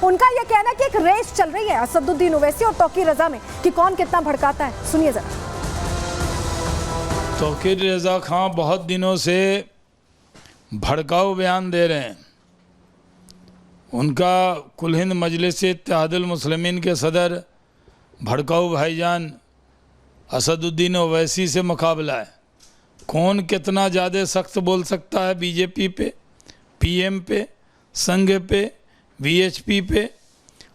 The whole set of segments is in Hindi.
उनका यह कहना है कि एक रेस चल रही है असदुद्दीन ओवैसी और तौकीर रजा में कि कौन कितना भड़काता है। सुनिए जरा। तौकीर रजा खां बहुत दिनों से भड़काऊ बयान दे रहे हैं। उनका कुल हिंद मजलिस इत्तेहादुल मुस्लिमीन के सदर भड़काऊ भाईजान असदुद्दीन ओवैसी से मुकाबला है। कौन कितना ज़्यादा सख्त बोल सकता है बीजेपी पे, पीएम पे, संघ पे, वीएचपी पे,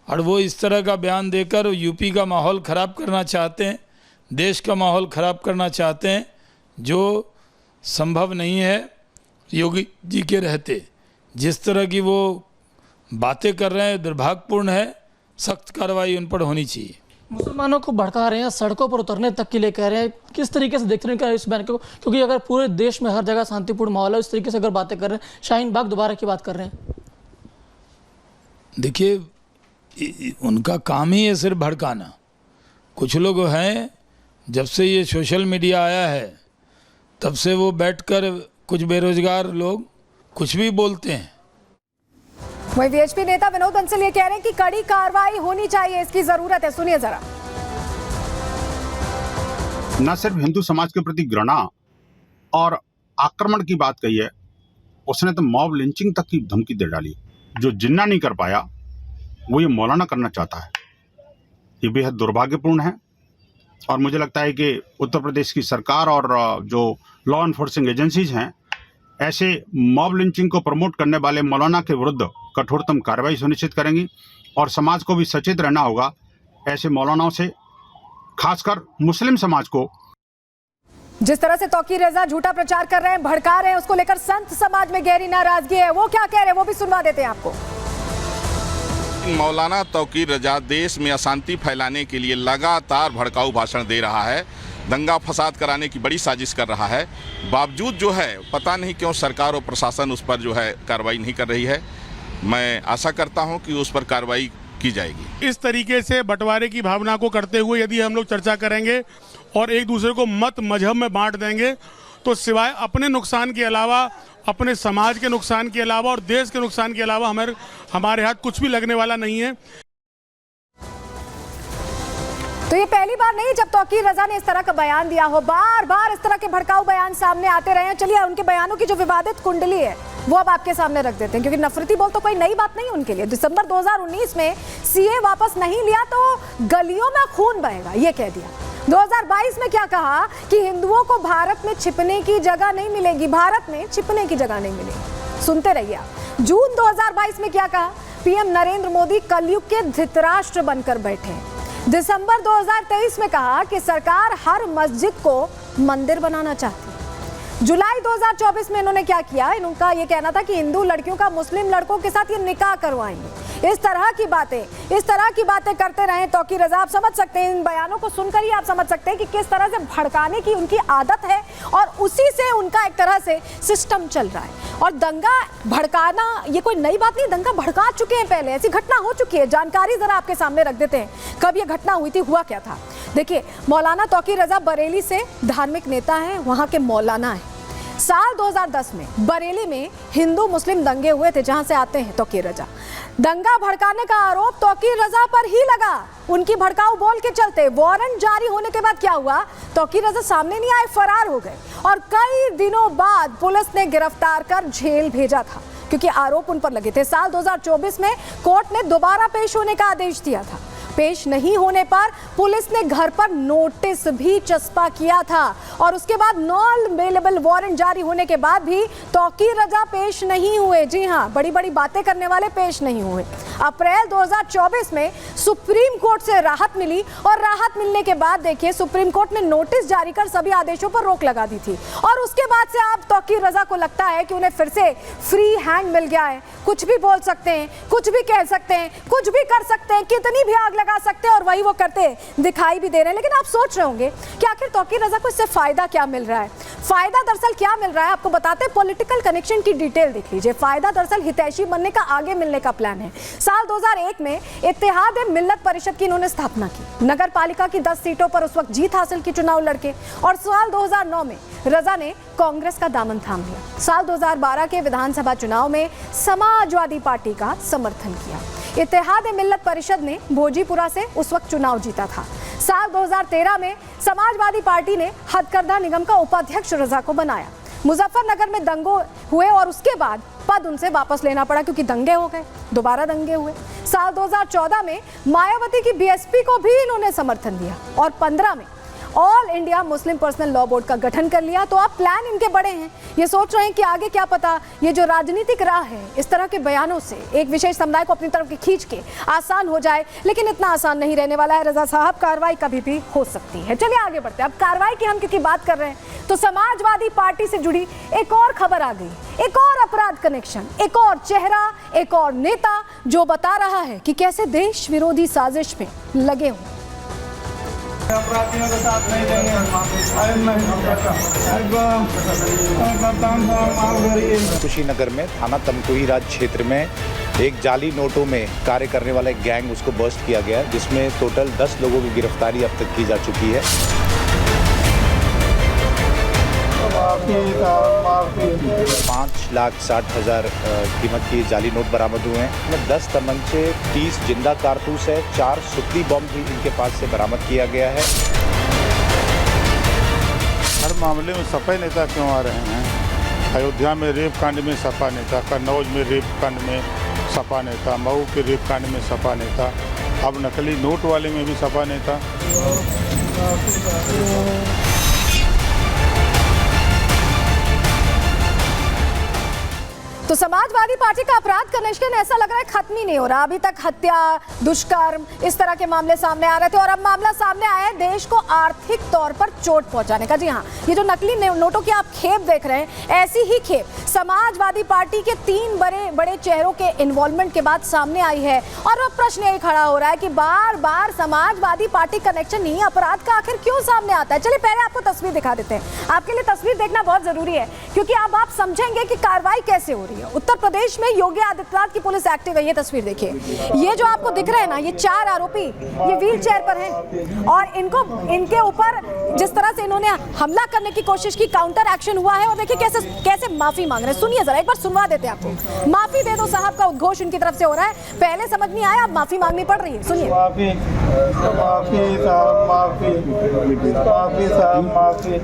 और वो इस तरह का बयान देकर यूपी का माहौल ख़राब करना चाहते हैं, देश का माहौल ख़राब करना चाहते हैं, जो संभव नहीं है योगी जी के रहते। जिस तरह की वो बातें कर रहे हैं दुर्भाग्यपूर्ण है, सख्त कार्रवाई उन पर होनी चाहिए। मुसलमानों को भड़का रहे हैं, सड़कों पर उतरने तक के लिए कह रहे हैं। किस तरीके से देखते हैं इस बयान को, क्योंकि अगर पूरे देश में हर जगह शांतिपूर्ण माहौल है, इस तरीके से अगर बातें कर रहे हैं, शाहीन बाग दोबारा की बात कर रहे हैं। देखिए उनका काम ही है सिर्फ भड़काना। कुछ लोग हैं जब से ये सोशल मीडिया आया है तब से वो बैठकर कुछ बेरोजगार लोग कुछ भी बोलते हैं। वही वीएचपी नेता विनोद बंसल ये कह रहे हैं कि कड़ी कार्रवाई होनी चाहिए, इसकी जरूरत है। सुनिए जरा। न सिर्फ हिंदू समाज के प्रति घृणा और आक्रमण की बात कही है, उसने तो मॉब लिंचिंग तक की धमकी दे डाली। जो जिन्ना नहीं कर पाया वो ये मौलाना करना चाहता है। ये बेहद दुर्भाग्यपूर्ण है और मुझे लगता है कि उत्तर प्रदेश की सरकार और जो लॉ एनफोर्सिंग एजेंसीज हैं ऐसे मॉब लिंचिंग को प्रमोट करने वाले मौलाना के विरुद्ध कठोरतम कार्रवाई सुनिश्चित करेंगी और समाज को भी सचेत रहना होगा ऐसे मौलानाओं से, खासकर मुस्लिम समाज को। जिस तरह से तौकीर रजा झूठा प्रचार कर रहे हैं, भड़का रहे हैं, उसको लेकर संत समाज में गहरी नाराजगी है। वो क्या कह रहे हैं वो भी सुनवा देते हैं आपको। मौलाना तौकीर रजा देश में अशांति फैलाने के लिए लगातार भड़काऊ भाषण दे रहा है, दंगा फसाद कराने की बड़ी साजिश कर रहा है। बावजूद जो है पता नहीं क्यों सरकार और प्रशासन उस पर जो है कार्रवाई नहीं कर रही है। मैं आशा करता हूं कि उस पर कार्रवाई की जाएगी। इस तरीके से बंटवारे की भावना को करते हुए यदि हम लोग चर्चा करेंगे और एक दूसरे को मत मजहब में बांट देंगे तो सिवाय अपने नुकसान के अलावा, अपने समाज के नुकसान के अलावा और देश के नुकसान के अलावा हमारे हाथ कुछ भी लगने वाला नहीं है। तो ये पहली बार नहीं जब तौकीर रजा ने इस तरह का बयान दिया हो, बार बार इस तरह के भड़काऊ बयान सामने आते रहे हैं। चलिए उनके बयानों की जो विवादित कुंडली है वो अब आपके सामने रख देते हैं, क्योंकि नफरती बोल तो कोई नई बात नहीं उनके लिए। दिसंबर 2019 में सीए वापस नहीं लिया तो गलियों में खून बहेगा, ये कह दिया। 2022 में क्या कहा कि हिंदुओं को भारत में छिपने की जगह नहीं मिलेगी, भारत में छिपने की जगह नहीं मिलेगी। सुनते रहिए आप। जून 2022 में क्या कहा, पीएम नरेंद्र मोदी कलयुग के धृतराष्ट्र बनकर बैठे। दिसंबर 2023 में कहा कि सरकार हर मस्जिद को मंदिर बनाना चाहती है। जुलाई 2024 में इन्होंने क्या किया, इनका ये कहना था कि हिंदू लड़कियों का मुस्लिम लड़कों के साथ ये निकाह करवाएंगे। इस तरह की बातें करते रहे तौकीर रजा। आप समझ सकते हैं, इन बयानों को सुनकर ही आप समझ सकते हैं कि किस तरह से भड़काने की उनकी आदत है और उसी से उनका एक तरह से सिस्टम चल रहा है। और दंगा भड़काना ये कोई नई बात नहीं, दंगा भड़का चुके हैं पहले, ऐसी घटना हो चुकी है। जानकारी जरा आपके सामने रख देते हैं, कब ये घटना हुई थी, हुआ क्या था। देखिए, मौलाना तौकीर रजा बरेली से धार्मिक नेता हैं, वहां के मौलाना हैं। साल 2010 में बरेली में हिंदू मुस्लिम दंगे हुए थे, जहां से आते हैं तौकीर रजा। दंगा भड़काने का आरोप तौकीर रजा पर ही लगा, उनकी भड़काऊ बोल के चलते। वारंट जारी होने के बाद क्या हुआ, तौकीर रजा सामने नहीं आए, फरार हो गए और कई दिनों बाद पुलिस ने गिरफ्तार कर जेल भेजा था, क्योंकि आरोप उन पर लगे थे। साल 2024 में कोर्ट ने दोबारा पेश होने का आदेश दिया था। पेश नहीं होने पर पुलिस ने घर पर नोटिस भी चस्पा किया था और उसके बाद नॉन अवेलेबल वारंट जारी होने के बाद भी तौकीर रजा पेश नहीं हुए। जी हां, बड़ी बड़ी बातें करने वाले पेश नहीं हुए। अप्रैल 2024 में सुप्रीम कोर्ट से राहत मिली और राहत मिलने के बाद देखिए सुप्रीम कोर्ट ने नोटिस जारी कर सभी आदेशों पर रोक लगा दी थी। और उसके बाद से अब तौकीर रजा को लगता है कि उन्हें फिर से फ्री हैंड मिल गया है, कुछ भी बोल सकते हैं, कुछ भी कह सकते हैं, कुछ भी कर सकते हैं, कितनी भी आग लगा सकते हैं और वही वो करते दिखाई भी दे रहे हैं। लेकिन आप सोच रहे होंगे कि आखिर तौकीर रजा को इससे फायदा क्या मिल रहा है। फायदा दरअसल क्या मिल रहा है आपको बताते हैं, पॉलिटिकल कनेक्शन की डिटेल देख लीजिए। फायदा दरअसल हितैषी बनने का, आगे मिलने का प्लान है। साल 2001 में इत्तेहाद मिल्लत परिषद की इन्होंने स्थापना की। नगर पालिका की 10 सीटों पर उस वक्त जीत हासिल की, चुनाव लड़के। और साल 2009 में रजा ने कांग्रेस का दामन थाम लिया। साल 2012 के विधानसभा चुनाव में समाजवादी पार्टी का समर्थन किया। इत्तेहाद मिल्लत परिषद ने भोजीपुरा से उस वक्त चुनाव जीता था। साल 2013 में समाजवादी पार्टी ने हथकरघा निगम का उपाध्यक्ष रजा को बनाया। मुजफ्फरनगर में दंगे हुए और उसके बाद पद उनसे वापस लेना पड़ा क्योंकि दंगे हो गए, दोबारा दंगे हुए। साल 2014 में मायावती की बीएसपी को भी इन्होंने समर्थन दिया और 15 में all India Muslim personal law board का गठन कर लिया। तो अब प्लान इनके बड़े हैं, ये सोच रहे हैं कि आगे क्या पता ये जो राजनीतिक राह है इस तरह के बयानों से एक विशेष समुदाय को अपनी तरफ खींच के आसान हो जाए, लेकिन इतना आसान नहीं रहने वाला है रजा साहब। कार्रवाई कभी भी हो सकती है। चलिए आगे बढ़ते हैं। अब कार्रवाई की हम क्योंकि बात कर रहे हैं तो समाजवादी पार्टी से जुड़ी एक और खबर आ गई, एक और अपराध कनेक्शन, एक और चेहरा, एक और नेता जो बता रहा है कि कैसे देश विरोधी साजिश में लगे हुए। अपराधियों के साथ नहीं देंगे। कुशीनगर में थाना तमकुही राज क्षेत्र में एक जाली नोटों में कार्य करने वाला एक गैंग उसको बस्ट किया गया, जिसमें टोटल 10 लोगों की गिरफ्तारी अब तक की जा चुकी है। 5,60,000 कीमत की जाली नोट बरामद हुए हैं। इसमें 10 तमंचे, 30 जिंदा कारतूस है, 4 सुतली बम भी इनके पास से बरामद किया गया है। हर मामले में सपा नेता क्यों आ रहे हैं? अयोध्या में रेप कांड में सपा नेता, कन्नौज में रेप कांड में सपा नेता, मऊ के रेप कांड में सपा नेता, अब नकली नोट वाले में भी सपा नेता। तो समाजवादी पार्टी का अपराध कनेक्शन ऐसा लग रहा है खत्म ही नहीं हो रहा। अभी तक हत्या, दुष्कर्म, इस तरह के मामले सामने आ रहे थे और अब मामला सामने आया है देश को आर्थिक तौर पर चोट पहुंचाने का। जी हाँ, ये जो नकली नोटों की आप खेप देख रहे हैं, ऐसी ही खेप समाजवादी पार्टी के 3 बड़े चेहरों के इन्वॉल्वमेंट के बाद सामने आई है। और अब प्रश्न यही खड़ा हो रहा है कि बार बार समाजवादी पार्टी कनेक्शन ही अपराध का आखिर क्यों सामने आता है। चलिए पहले आपको तस्वीर दिखा देते हैं। आपके लिए तस्वीर देखना बहुत जरूरी है क्योंकि अब आप समझेंगे कि कार्रवाई कैसे हो रही है। उत्तर प्रदेश में योगी आदित्यनाथ की पुलिस एक्टिव है। ये तस्वीर देखिए, ये जो आपको दिख रहे हैं ना, ये 4 आरोपी ये व्हील चेयर पर हैं और इनके ऊपर जिस तरह से इन्होंने हमला करने की कोशिश की, काउंटर एक्शन हुआ है। और देखिए कैसे माफी मांग रहे हैं। सुनिए जरा, एक बार सुनवा देते हैं आपको। माफी दे दो साहब का उद्घोष इनकी तरफ से हो रहा है। पहले समझ नहीं आया, अब माफी मांगनी पड़ रही है। सुनिए। माफी साहब, माफी साहब, माफी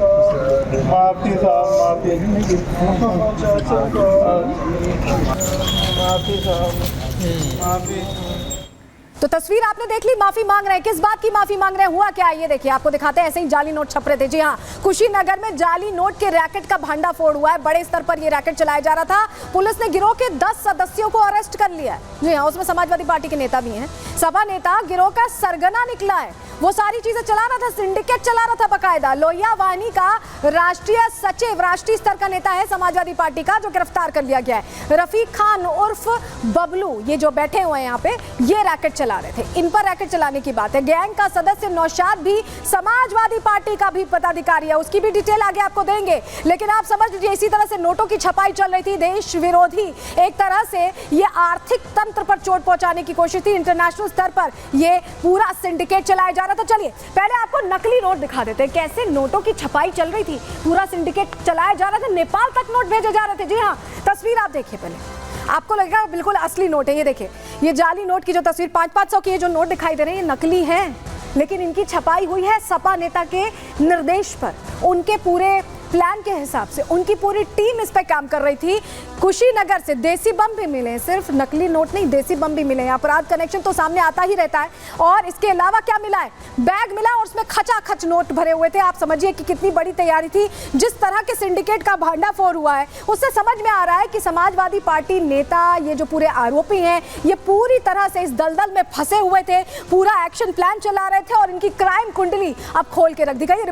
तो तस्वीर आपने देख ली, माफी मांग रहे हैं। किस बात की माफी मांग रहे हैं, हुआ क्या है ये देखिए, आपको दिखाते हैं। ऐसे ही जाली नोट छप रहे थे। जी हाँ, कुशीनगर में जाली नोट के रैकेट का भंडाफोड़ हुआ है। बड़े स्तर पर ये रैकेट चलाया जा रहा था। पुलिस ने गिरोह के 10 सदस्यों को अरेस्ट कर लिया है। जी हाँ, उसमें समाजवादी पार्टी के नेता भी हैं। सपा नेता गिरोह का सरगना निकला है, वो सारी चीजें चला रहा था, सिंडिकेट चला रहा था बकायदा। लोहिया वाहिनी का राष्ट्रीय सचिव, राष्ट्रीय स्तर का नेता है समाजवादी पार्टी का, जो गिरफ्तार कर लिया गया है। रफीक खान उर्फ बबलू, ये जो बैठे हुए हैं यहाँ पे, ये रैकेट चला रहे थे। इन पर रैकेट चलाने की बात है। गैंग का सदस्य नौशाद भी समाजवादी पार्टी का भी पदाधिकारी है, उसकी भी डिटेल आगे आपको देंगे। लेकिन आप समझ लीजिए, इसी तरह से नोटों की छपाई चल रही थी, देश विरोधी एक तरह से ये आर्थिक तंत्र पर चोट पहुंचाने की कोशिश थी। इंटरनेशनल स्तर पर ये पूरा सिंडिकेट चलाया जा रहा था। चलिए पहले आपको नकली नोट दिखा देते हैं, कैसे नोटों की छपाई चल रही थी, पूरा सिंडिकेट चलाया जा रहा था, नेपाल तक नोट भेजे जा रहे थे। जी हाँ, तस्वीर आप देखिए, पहले आपको लगेगा बिल्कुल असली नोट है। ये देखिए, ये जाली नोट की जो तस्वीर 500-500 की ये जो नोट दिखाई दे रहे हैं, ये नकली है, लेकिन इनकी छपाई हुई है सपा नेता के निर्देश पर। उनके पूरे प्लान के हिसाब से उनकी पूरी टीम इस पे काम कर रही थी। कुशीनगर से देसी बम भी मिले, सिर्फ नकली नोट नहीं, देसी बम भी मिले। अपराध कनेक्शन तो सामने आता ही रहता है। और इसके अलावा क्या मिला है, बैग मिला और उसमें खचाखच नोट भरे हुए थे। आप समझिए कि कितनी बड़ी तैयारी थी। जिस तरह के सिंडिकेट का भंडाफोड़ हुआ है, उससे समझ में आ रहा है कि समाजवादी पार्टी नेता, ये जो पूरे आरोपी हैं, ये पूरी तरह से इस दलदल में फंसे हुए थे, पूरा एक्शन प्लान चला रहे थे और इनकी क्राइम कुंडली अब खोल के रख दी गई।